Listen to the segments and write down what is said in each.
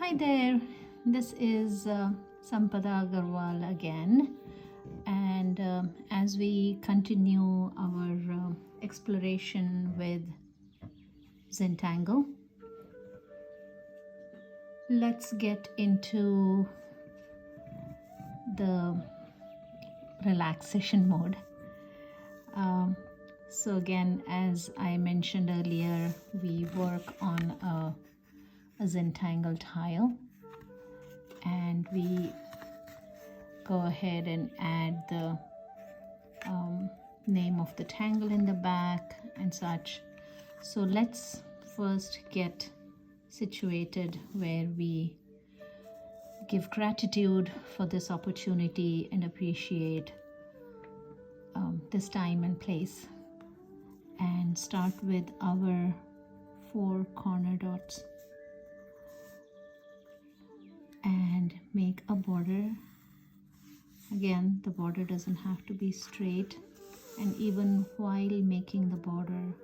Hi there, this is Sampada Agarwal again, and as we continue our exploration with Zentangle, let's get into the relaxation mode. So again, as I mentioned earlier, we work on a Zentangle tile, and we go ahead and add the name of the tangle in the back and such. So let's first get situated where we give gratitude for this opportunity and appreciate this time and place, and start with our 4 corner dots and make a border. Again, the border doesn't have to be straight, and even while making the border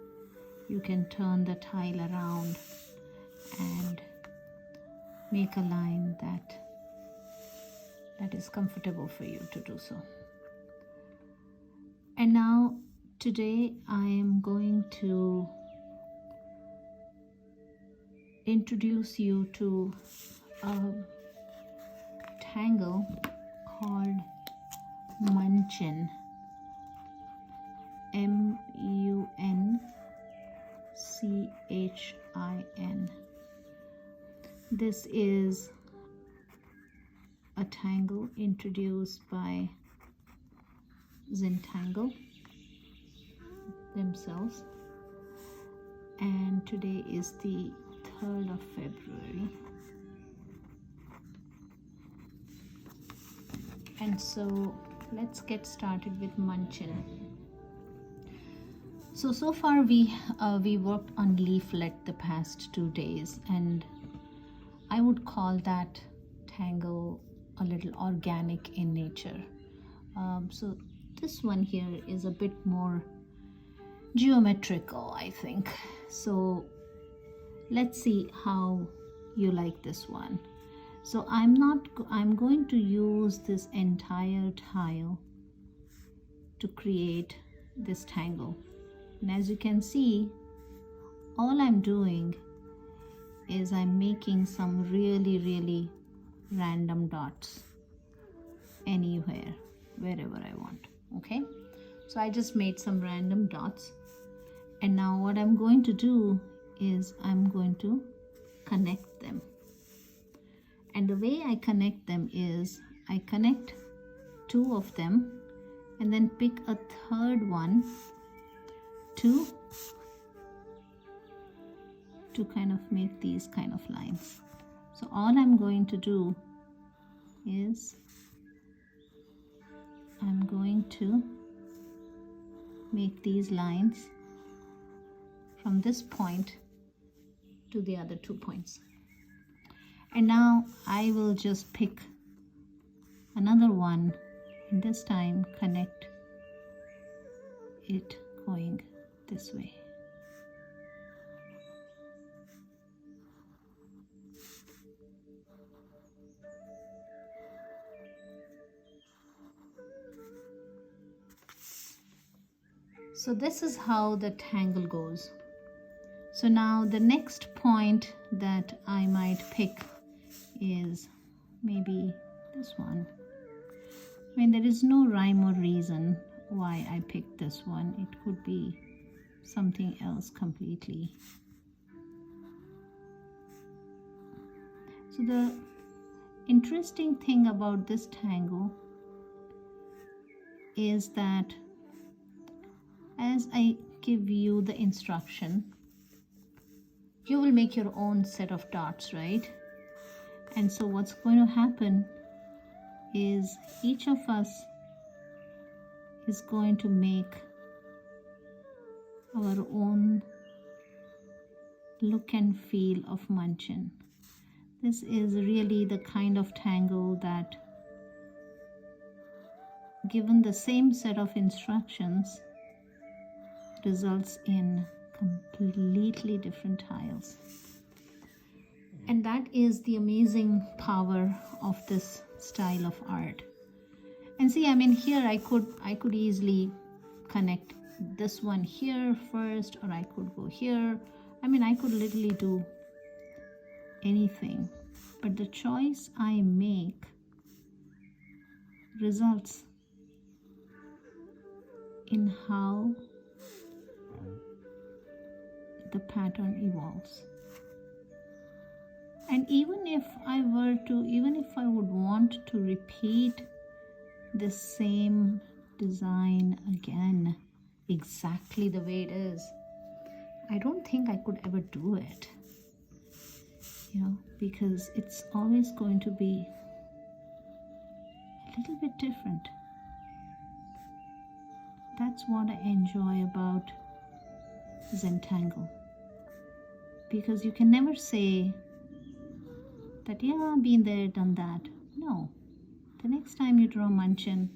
you can turn the tile around and make a line that is comfortable for you to do so. And now today I am going to introduce you to a tangle called MUNCHIN, MUNCHIN. This is a tangle introduced by Zentangle themselves, and today is the 3rd of February. And so let's get started with MUNCHIN. So far we worked on leaflet the past 2 days, and I would call that tangle a little organic in nature. So this one here is a bit more geometrical, I think. So let's see how you like this one. So I'm going to use this entire tile to create this tangle. And as you can see, all I'm doing is I'm making some really random dots anywhere, wherever I want. Okay, so I just made some random dots, and now what I'm going to do is I'm going to connect them. And the way I connect them is I connect 2 of them and then pick a 3rd one to kind of make these kind of lines. So all I'm going to do is I'm going to make these lines from this point to the other 2 points. And now I will just pick another one, and this time connect it going this way. So this is how the tangle goes. So now the next point that I might pick is maybe this one. I mean, there is no rhyme or reason why I picked this one. It could be something else completely. So the interesting thing about this tangle is that as I give you the instruction, you will make your own set of dots, right? And so what's going to happen is each of us is going to make our own look and feel of MUNCHIN. This is really the kind of tangle that, given the same set of instructions, results in completely different tiles. And that is the amazing power of this style of art. And see, I mean, here I could easily connect this one here first, or I could go here. I mean, I could literally do anything, but the choice I make results in how the pattern evolves. And even if I would want to repeat the same design again, exactly the way it is, I don't think I could ever do it, because it's always going to be a little bit different. That's what I enjoy about Zentangle, because you can never say that, yeah, been there, done that. No, the next time you draw MUNCHIN,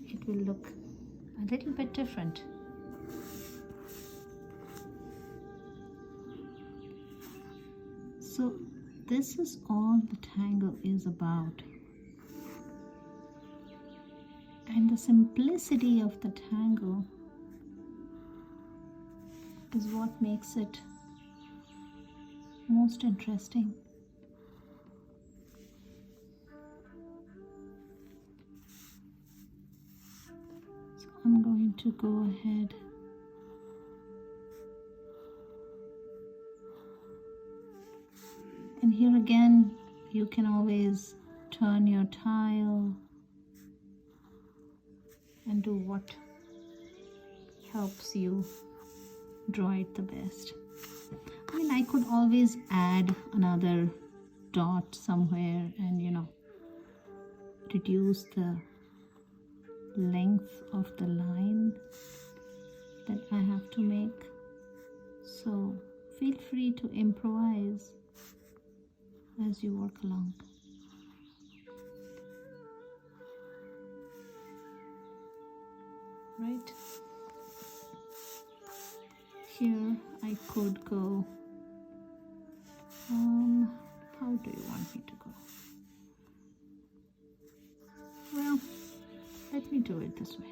it will look a little bit different. So this is all the tangle is about. And the simplicity of the tangle is what makes it most interesting. So I'm going to go ahead and here again you can always turn your tile and do what helps you draw it the best. I mean, I could always add another dot somewhere and reduce the length of the line that I have to make. So feel free to improvise as you work along. Right here I could go, how do you want me to go? Well, let me do it this way.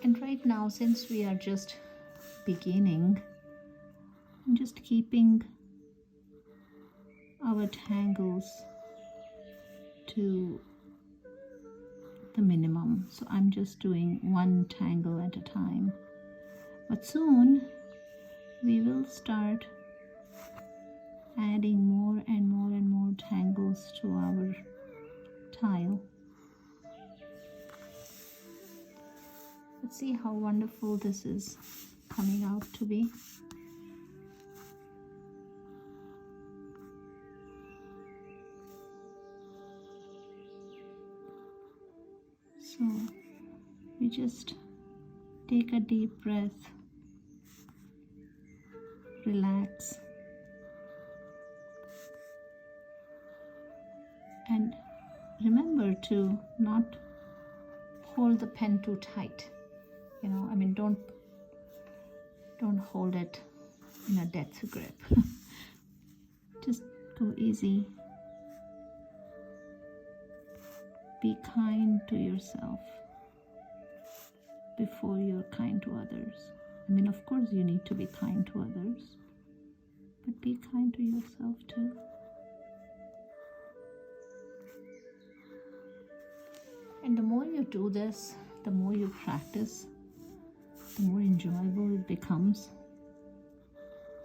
And right now, since we are just beginning, I'm just keeping our tangles to the minimum. So I'm just doing one tangle at a time. But soon we will start adding more and more and more tangles to our tile. Let's see how wonderful this is coming out to be. So we just take a deep breath, relax, and remember to not hold the pen too tight. I mean, don't hold it in a death grip. Just go easy. Be kind to yourself before you're kind to others. I mean, of course you need to be kind to others, but be kind to yourself too. And the more you do this, the more you practice, the more enjoyable it becomes.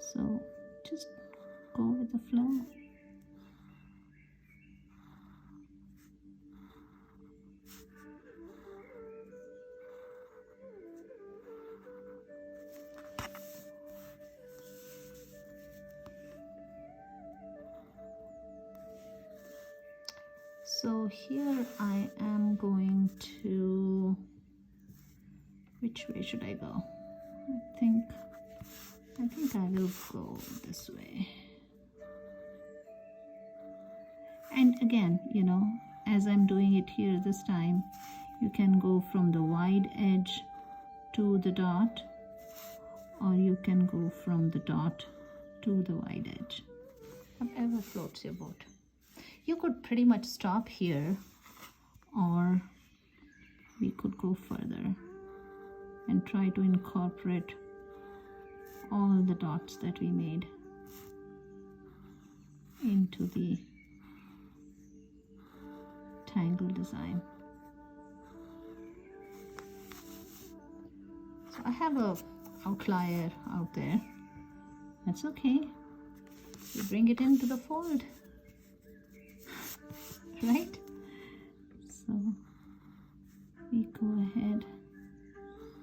So just go with the flow. So here I am going to, which way should I go? I think I will go this way. And again, you know, as I'm doing it here this time, you can go from the wide edge to the dot, or you can go from the dot to the wide edge, whatever floats your boat. You could pretty much stop here, or we could go further and try to incorporate all the dots that we made into the tangle design. So I have a outlier out there. That's okay. You bring it into the fold, right? So we go ahead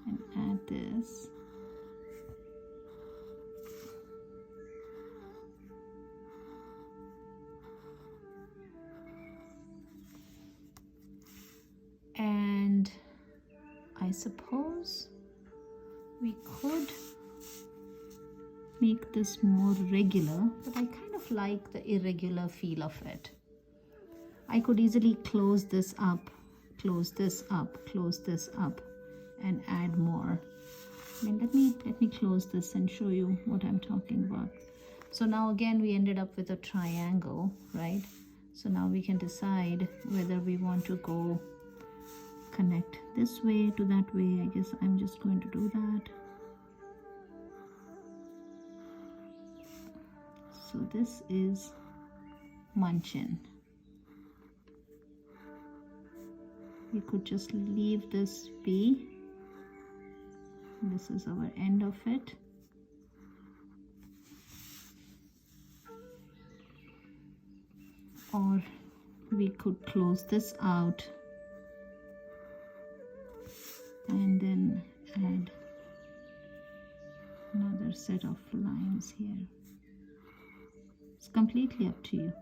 and add this. And I suppose we could make this more regular, but I kind of like the irregular feel of it. I could easily close this up, close this up, close this up, and add more. I mean, let me close this and show you what I'm talking about. So now again we ended up with a triangle, right? So now we can decide whether we want to go connect this way to that way. I guess I'm just going to do that. So this is MUNCHIN. We could just leave this be. This is our end of it. Or we could close this out and then add another set of lines here. It's completely up to you.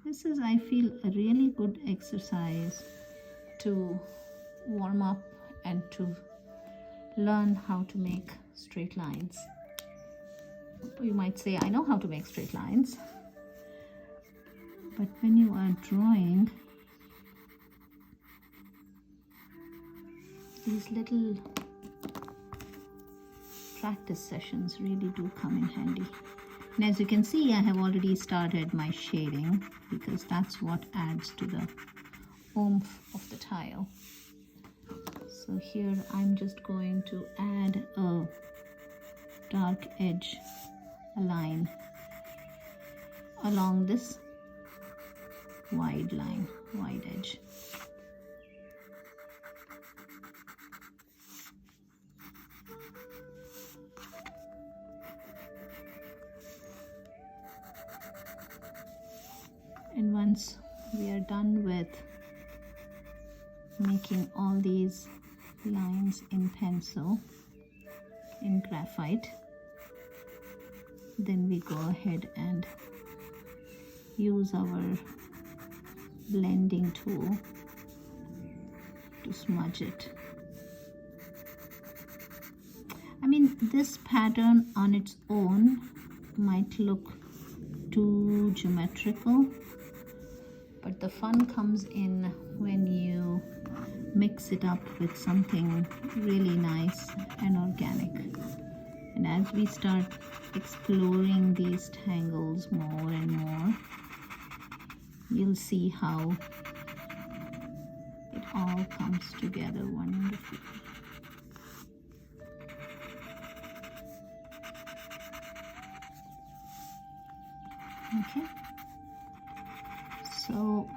This is, I feel, a really good exercise to warm up and to learn how to make straight lines. You might say, I know how to make straight lines. But when you are drawing, these little practice sessions really do come in handy. And as you can see, I have already started my shading because that's what adds to the oomph of the tile. So here I'm just going to add a dark edge, a line along this wide line, wide edge. And once we are done with making all these lines in pencil, in graphite, then we go ahead and use our blending tool to smudge it. I mean, this pattern on its own might look too geometrical, but the fun comes in when you mix it up with something really nice and organic. And as we start exploring these tangles more and more, you'll see how it all comes together wonderfully. Okay, so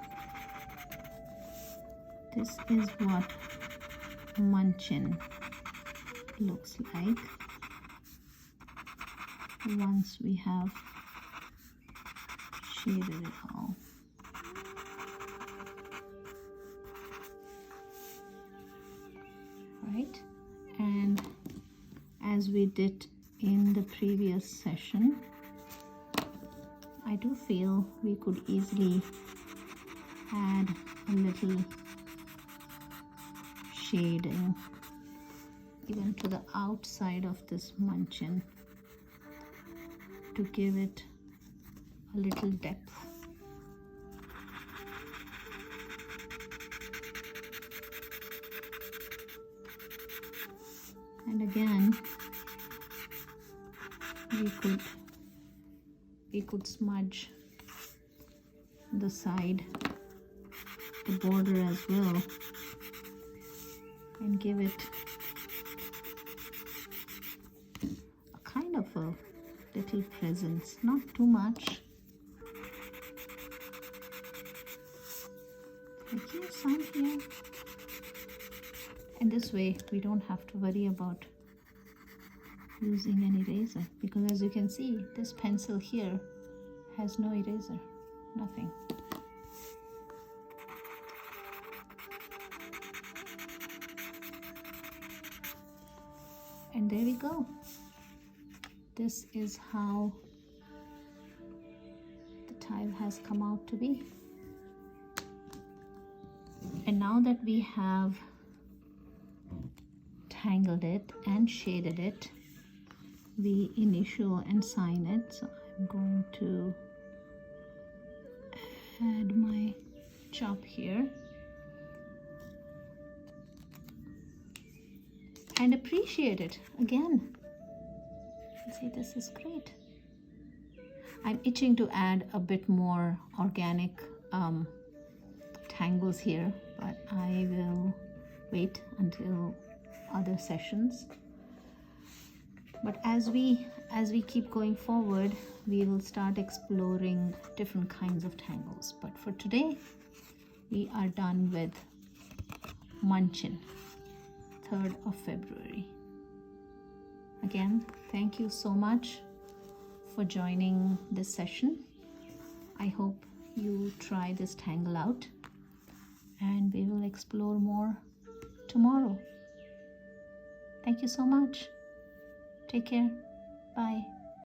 this is what MUNCHIN looks like once we have shaded it all. Right, and as we did in the previous session, I do feel we could easily add a little shading even to the outside of this MUNCHIN. to give it a little depth. And again, we could smudge the side, the border as well, and give it a kind of a little presence, not too much. Like here, some here. And this way we don't have to worry about using an eraser, because as you can see, this pencil here has no eraser, nothing. And there we go. This is how the tile has come out to be. And now that we have tangled it and shaded it, we initial and sign it. So I'm going to add my chop here and appreciate it again. See, this is great. I'm itching to add a bit more organic tangles here, but I will wait until other sessions. But as we keep going forward, we will start exploring different kinds of tangles. But for today, we are done with MUNCHIN, 3rd of February. Again, thank you so much for joining this session. I hope you try this tangle out, and we will explore more tomorrow. Thank you so much. Take care. Bye.